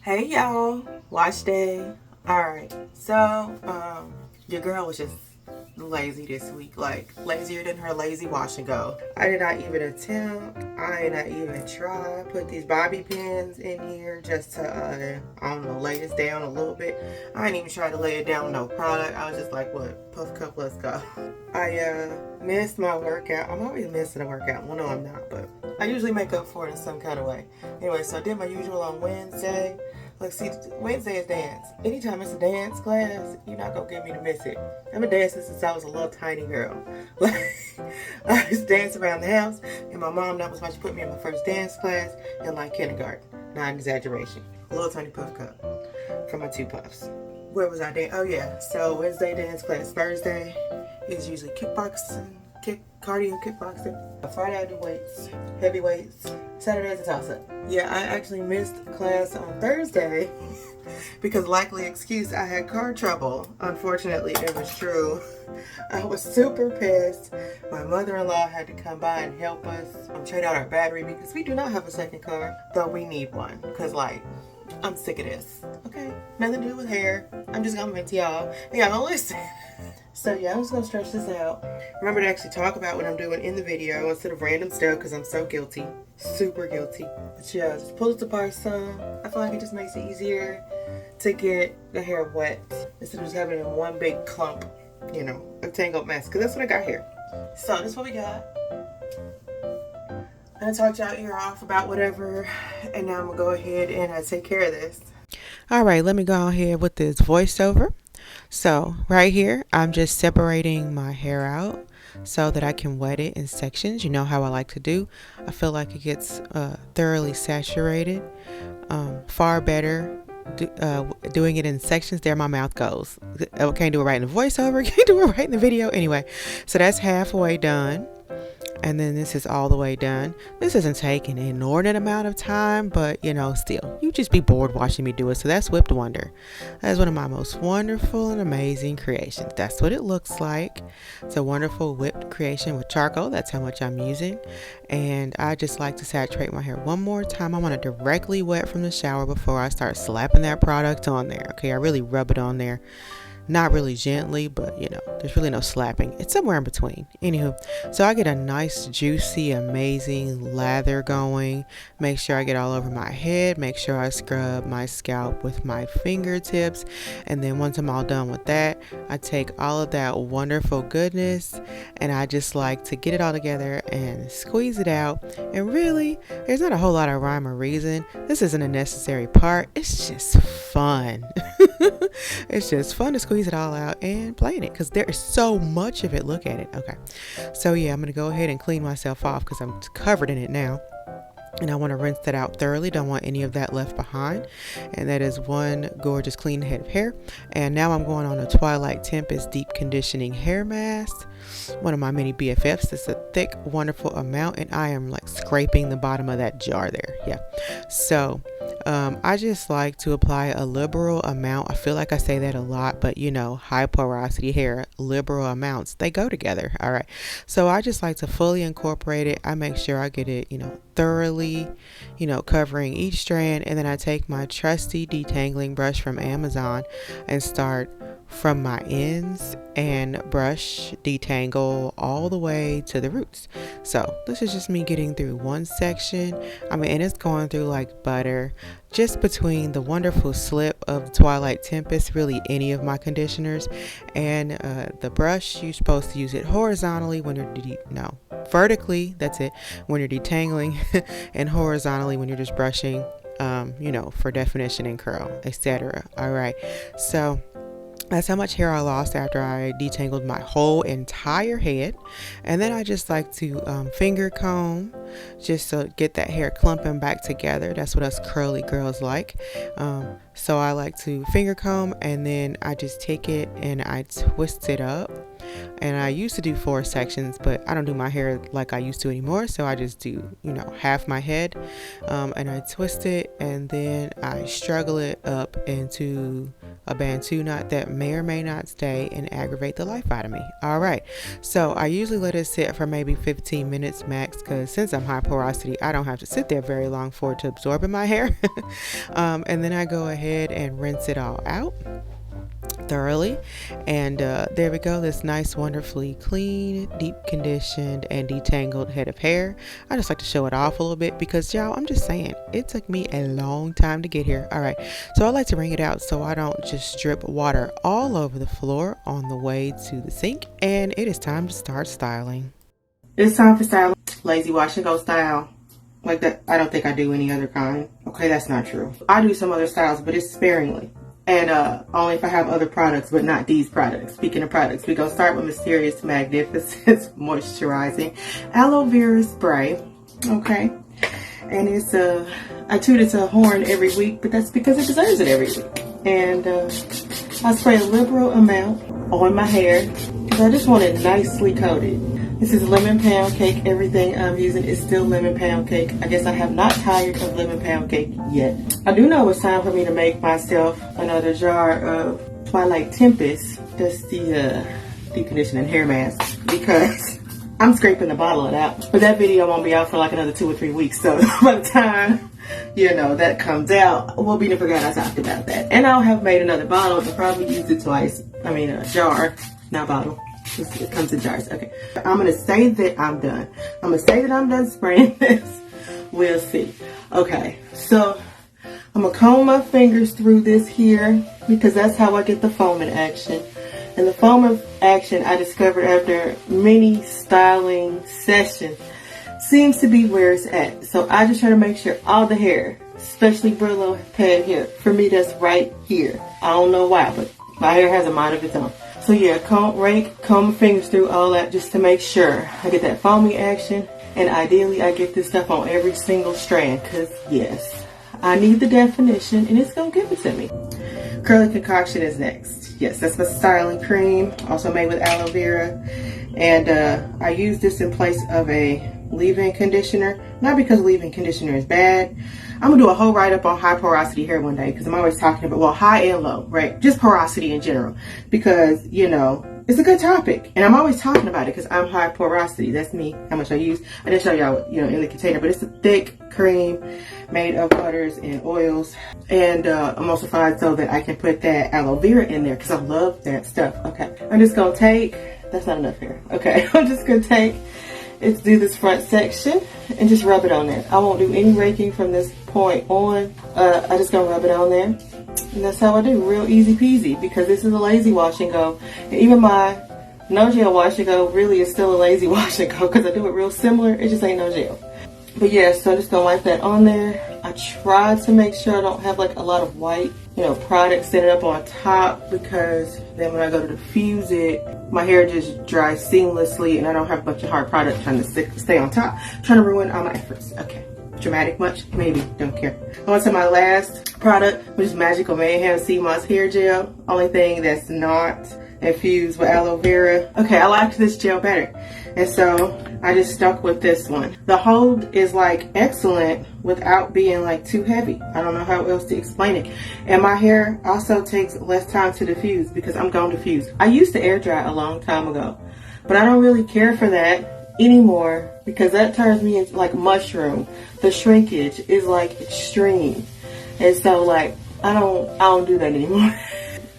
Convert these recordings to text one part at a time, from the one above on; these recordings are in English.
Hey y'all, wash day. Alright, so your girl was just lazy this week, like lazier than her lazy wash and go. I did not even attempt, I did not even try. Put these bobby pins in here just to, I don't know, lay this down a little bit. I didn't even try to lay it down with no product. I was just like, what, puff cup, let's go. I missed my workout. I'm always missing a workout. Well, no, I'm not, but I usually make up for it in some kind of way. Anyway, so I did my usual on Wednesday. Look, see, Wednesday is dance. Anytime it's a dance class, you're not gonna get me to miss it. I've been dancing since I was a little tiny girl. Like, I used to dance around the house, and my mom that was why she put me in my first dance class in like kindergarten. Not an exaggeration. A little tiny puff cup for my two puffs. Where was I dancing? Oh yeah. So Wednesday dance class. Thursday is usually kickboxing, cardio kickboxing. Friday I do weights, heavy weights. Saturday's a toss up. Yeah, I actually missed class on Thursday because likely excuse I had car trouble. Unfortunately, it was true. I was super pissed. My mother-in-law had to come by and help us trade out our battery because we do not have a second car, though we need one. Because like, I'm sick of this. Okay, nothing to do with hair. I'm just gonna vent to y'all. Yeah, don't listen. So yeah, I'm just gonna stretch this out. Remember to actually talk about what I'm doing in the video instead of random stuff because I'm so guilty. Super guilty. But yeah, just pull it apart some. I feel like it just makes it easier to get the hair wet instead of just having it in one big clump, you know, a tangled mess. Because that's what I got here. So this is what we got. I'm gonna talk y'all ear off about whatever, and now I'm gonna go ahead and take care of this. All right, let me go ahead with this voiceover. So right here, I'm just separating my hair out so that I can wet it in sections. You know how I like to do. I feel like it gets thoroughly saturated. Far better doing it in sections. There my mouth goes. I can't do it right in the voiceover. Can't do it right in the video. Anyway, so that's halfway done. And then this is all the way done. This isn't taking an inordinate amount of time, but you know, still, you just be bored watching me do it. So that's Whipped Wonder. That's one of my most wonderful and amazing creations. That's what it looks like. It's a wonderful whipped creation with charcoal. That's how much I'm using. And I just like to saturate my hair one more time. I want it directly wet from the shower before I start slapping that product on there. Okay, I really rub it on there. Not really gently, but you know, there's really no slapping. It's somewhere in between. Anywho, so I get a nice, juicy, amazing lather going. Make sure I get all over my head. Make sure I scrub my scalp with my fingertips. And then once I'm all done with that, I take all of that wonderful goodness and I just like to get it all together and squeeze it out. And really, there's not a whole lot of rhyme or reason. This isn't a necessary part. It's just fun. It's just fun to squeeze it all out and play in it because there is so much of it. Look at it. Okay, so yeah, I'm gonna go ahead and clean myself off because I'm covered in it now. And I want to rinse that out thoroughly. Don't want any of that left behind. And that is one gorgeous clean head of hair. And now I'm going on a Twilight Tempest Deep Conditioning Hair Mask. One of my mini BFFs. It's a thick, wonderful amount. And I am like scraping the bottom of that jar there. Yeah. So I just like to apply a liberal amount. I feel like I say that a lot, but you know, high porosity hair, liberal amounts, they go together. All right. So I just like to fully incorporate it. I make sure I get it, you know, thoroughly, you know, covering each strand. And then I take my trusty detangling brush from Amazon and start from my ends and brush detangle all the way to the roots. So this is just me getting through one section. I mean, and it's going through like butter, just between the wonderful slip of Twilight Tempest, really any of my conditioners, and the brush. You're supposed to use it horizontally when you're vertically, that's it, when you're detangling, and horizontally when you're just brushing, you know, for definition and curl, etc. All right, so that's how much hair I lost after I detangled my whole entire head. And then I just like to finger comb just to get that hair clumping back together. That's what us curly girls like. So I like to finger comb, and then I just take it and I twist it up. And I used to do 4 sections, but I don't do my hair like I used to anymore. So I just do, half my head, and I twist it, and then I struggle it up into a bantu knot that may or may not stay and aggravate the life out of me. All right, so I usually let it sit for maybe 15 minutes max, because since I'm high porosity, I don't have to sit there very long for it to absorb in my hair. And then I go ahead and rinse it all out thoroughly, and there we go, this nice, wonderfully clean, deep conditioned and detangled head of hair. I just like to show it off a little bit because, y'all, I'm just saying, it took me a long time to get here. All right, so I like to wring it out so I don't just drip water all over the floor on the way to the sink. And it is time to start styling. It's time for styling. Lazy wash and go style. Like that, I don't think I do any other kind. Okay, that's not true. I do some other styles, but it's sparingly. And only if I have other products, but not these products. Speaking of products, we're going to start with Mysterious Magnificence Moisturizing Aloe Vera Spray. Okay. And it's I toot it to a horn every week, but that's because it deserves it every week. And I spray a liberal amount on my hair because I just want it nicely coated. This is lemon pound cake. Everything I'm using is still lemon pound cake. I guess I have not tired of lemon pound cake yet. I do know it's time for me to make myself another jar of Twilight Tempest. That's the deep conditioning hair mask, because I'm scraping the bottle it out. But that video won't be out for like another 2 or 3 weeks. So by the time, that comes out, we'll be forgot I talked about that. And I'll have made another bottle and probably used it twice. A jar, not bottle. It comes in jars. Okay. I'm going to say that I'm done. I'm going to say that I'm done spraying this. We'll see. Okay. So I'm going to comb my fingers through this here, because that's how I get the foaming action. And the foaming action, I discovered after many styling sessions, seems to be where it's at. So I just try to make sure all the hair, especially Brillo pad hair, for me that's right here. I don't know why, but my hair has a mind of its own. So yeah, comb my fingers through all that just to make sure I get that foaming action. And ideally I get this stuff on every single strand, because yes, I need the definition and it's going to give it to me. Curly Concoction is next. Yes, that's my styling cream, also made with aloe vera. And I use this in place of a leave-in conditioner. Not because leave-in conditioner is bad. I'm going to do a whole write-up on high porosity hair one day, because I'm always talking about, well, high and low, right? Just porosity in general, because, it's a good topic. And I'm always talking about it because I'm high porosity. That's me, how much I use. I didn't show y'all, in the container, but it's a thick cream made of butters and oils and emulsified so that I can put that aloe vera in there, because I love that stuff. Okay, I'm just going to take, that's not enough here. Okay, I'm just going to do this front section and just rub it on there. I won't do any raking from this point on. I just gonna rub it on there. And that's how I do, real easy peasy, because this is a lazy wash and go. And even my no gel wash and go really is still a lazy wash and go, because I do it real similar. It just ain't no gel. But yeah, so I'm just gonna wipe that on there. I try to make sure I don't have like a lot of white, product sitting up on top, because then when I go to diffuse it, my hair just dries seamlessly and I don't have a bunch of hard product trying to stay on top, trying to ruin all my efforts. Okay, dramatic much? Maybe, don't care. On to my last product, which is Magical Mayhem Sea Moss Hair Gel. Only thing that's not infused with aloe vera. Okay, I liked this gel better, and so I just stuck with this one. The hold is like excellent without being like too heavy. I don't know how else to explain it. And my hair also takes less time to diffuse because I'm gonna diffuse. I used to air dry a long time ago, but I don't really care for that anymore because that turns me into like mushroom. The shrinkage is like extreme, and so like I don't do that anymore.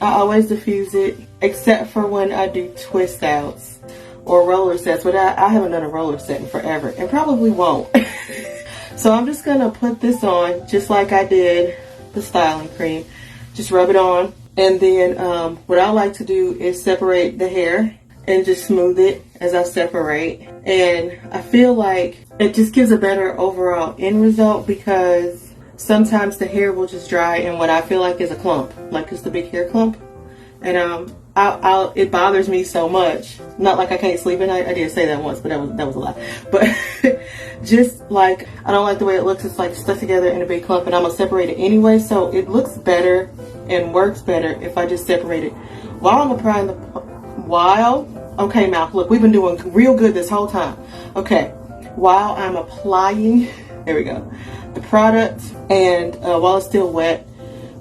I always diffuse it, except for when I do twist outs or roller sets, but I haven't done a roller set in forever and probably won't. So I'm just gonna put this on just like I did the styling cream. Just rub it on, and then what I like to do is separate the hair and just smooth it as I separate. And I feel like it just gives a better overall end result, because sometimes the hair will just dry in what I feel like is a clump, like it's the big hair clump. And it bothers me so much. Not like I can't sleep at night. I did say that once, but that was a lie. But just like, I don't like the way it looks. It's like stuck together in a big clump, and I'm gonna separate it anyway. So it looks better and works better if I just separate it while I'm applying okay, mouth, look, we've been doing real good this whole time. Okay, while I'm applying, there we go, the product, and while it's still wet,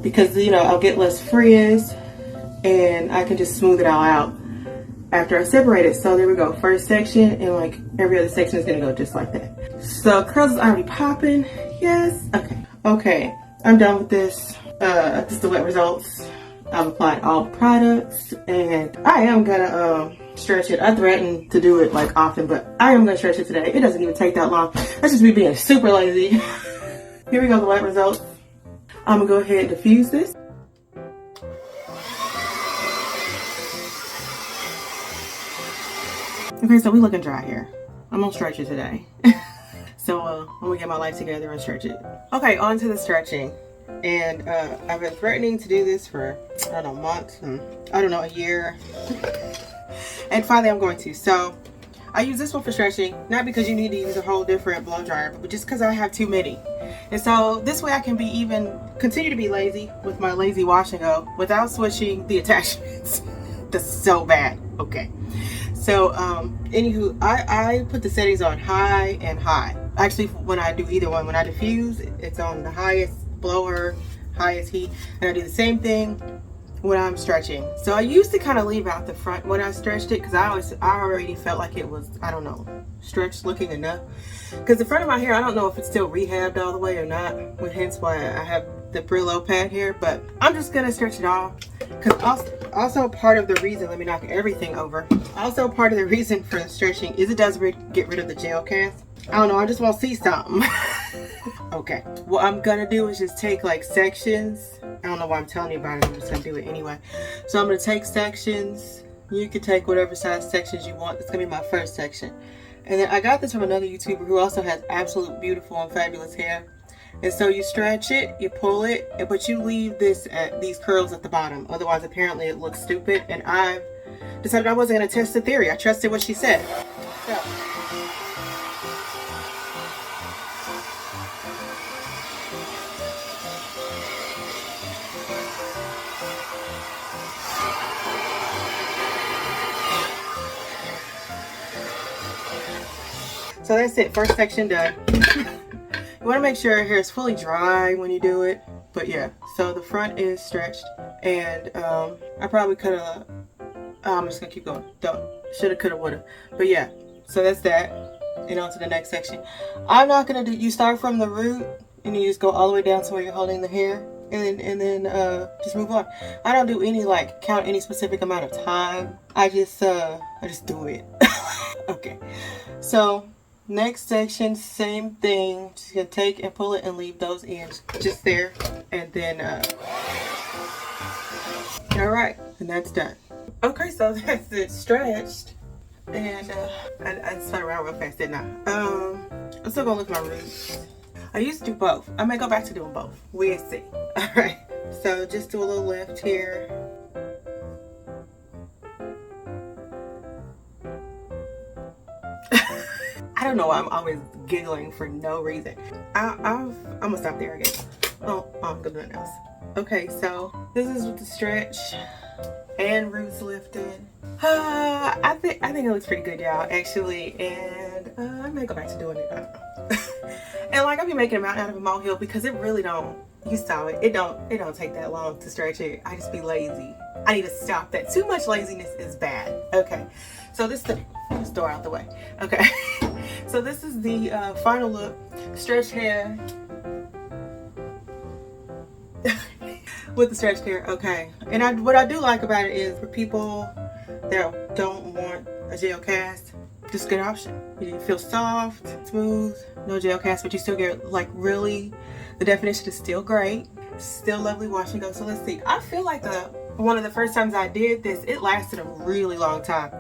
because I'll get less frizz and I can just smooth it all out after I separate it. So there we go, first section, and like every other section is gonna go just like that. So curls is already popping. Yes. Okay, I'm done with this. This is the wet results. I've applied all products, and I am gonna stretch it. I threaten to do it like often, but I am gonna stretch it today. It doesn't even take that long. That's just me being super lazy. Here we go, the wet results. I'm gonna go ahead and diffuse this. Okay, so we looking dry here. I'm gonna stretch it today. So I'm gonna get my life together and stretch it. Okay, on to the stretching. And I've been threatening to do this for, I don't know, months, I don't know, a year. And finally I'm going to. So I use this one for stretching, not because you need to use a whole different blow dryer, but just because I have too many. And so this way I can continue to be lazy with my lazy wash and go without switching the attachments. That's so bad. Okay. So anywho, I put the settings on high and high. Actually, when I do either one, when I diffuse, it's on the highest blower, highest heat, and I do the same thing when I'm stretching. So I used to kind of leave out the front when I stretched it, because I already felt like it was, I don't know, stretched looking enough. Because the front of my hair, I don't know if it's still rehabbed all the way or not, hence why I have the Brillo pad here, but I'm just gonna stretch it off. Because also part of the reason, let me knock everything over, also part of the reason for the stretching is it does get rid of the gel cast. I don't know, I just want to see something. Okay, what I'm gonna do is just take like sections. I don't know why I'm telling you about it, I'm just gonna do it anyway. So I'm gonna take sections. You can take whatever size sections you want. It's gonna be my first section. And then I got this from another YouTuber who also has absolute beautiful and fabulous hair. And so you stretch it, you pull it, but you leave these curls at the bottom. Otherwise, apparently it looks stupid. And I've decided I wasn't gonna test the theory. I trusted what she said. So. So that's it, first section done. You want to make sure your hair is fully dry when you do it. But yeah, so the front is stretched, and I probably could have, I'm just gonna keep going. Don't, shoulda, coulda, woulda. But yeah, so that's that. And on to the next section. I'm not gonna do, you start from the root and you just go all the way down to where you're holding the hair, and then just move on. I don't do any count any specific amount of time. I just do it. Okay, so next section, same thing. Just gonna take and pull it and leave those ends just there, and then all right, and that's done. Okay, so that's it stretched, and I spun around real fast, didn't I? I'm still gonna look at my roots. I used to do both. I may go back to doing both. We'll see. All right, so just do a little lift here. I don't know why I'm always giggling for no reason. I'm gonna stop there again. Oh, I'm gonna do it else. Okay, so this is with the stretch and roots lifted. I think it looks pretty good, y'all, actually, and I may go back to doing it. I don't know. And like, I'll be making a mountain out of a molehill because it really don't. You saw it. It don't take that long to stretch it. I just be lazy. I need to stop that. Too much laziness is bad. Okay, so this thing, just throw it out the way. Okay. So this is the final look. Stretched hair. With the stretched hair, okay. And what I do like about it is for people that don't want a gel cast, this is a good option. You feel soft, smooth, no gel cast, but you still get like really, the definition is still great. Still lovely wash and go. So let's see. I feel like one of the first times I did this, it lasted a really long time.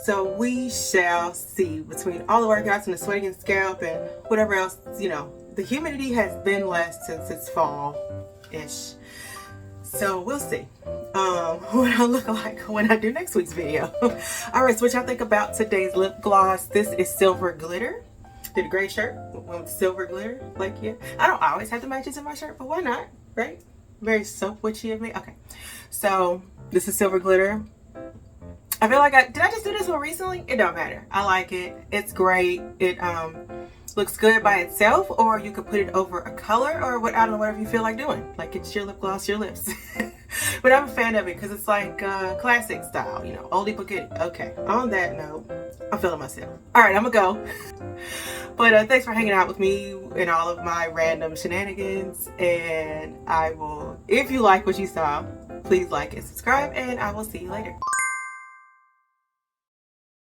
So we shall see. Between all the workouts and the sweating scalp and whatever else, the humidity has been less since it's fall-ish. So we'll see. what I look like when I do next week's video. All right, so what y'all think about today's lip gloss? This is Silver Glitter. Did a gray shirt with silver glitter. Like, yeah, I don't always have the matches in my shirt, but why not, right? Very soap witchy of me. Okay, so this is Silver Glitter. I feel like did I just do this one recently? It don't matter. I like it. It's great. It looks good by itself, or you could put it over a color, or what, I don't know, whatever you feel like doing. Like, it's your lip gloss, your lips. But I'm a fan of it because it's like classic style, you know, oldie but goodie. Okay, on that note, I'm feeling myself. All right, I'm gonna go. But thanks for hanging out with me and all of my random shenanigans. And I will, if you like what you saw, please like and subscribe, and I will see you later.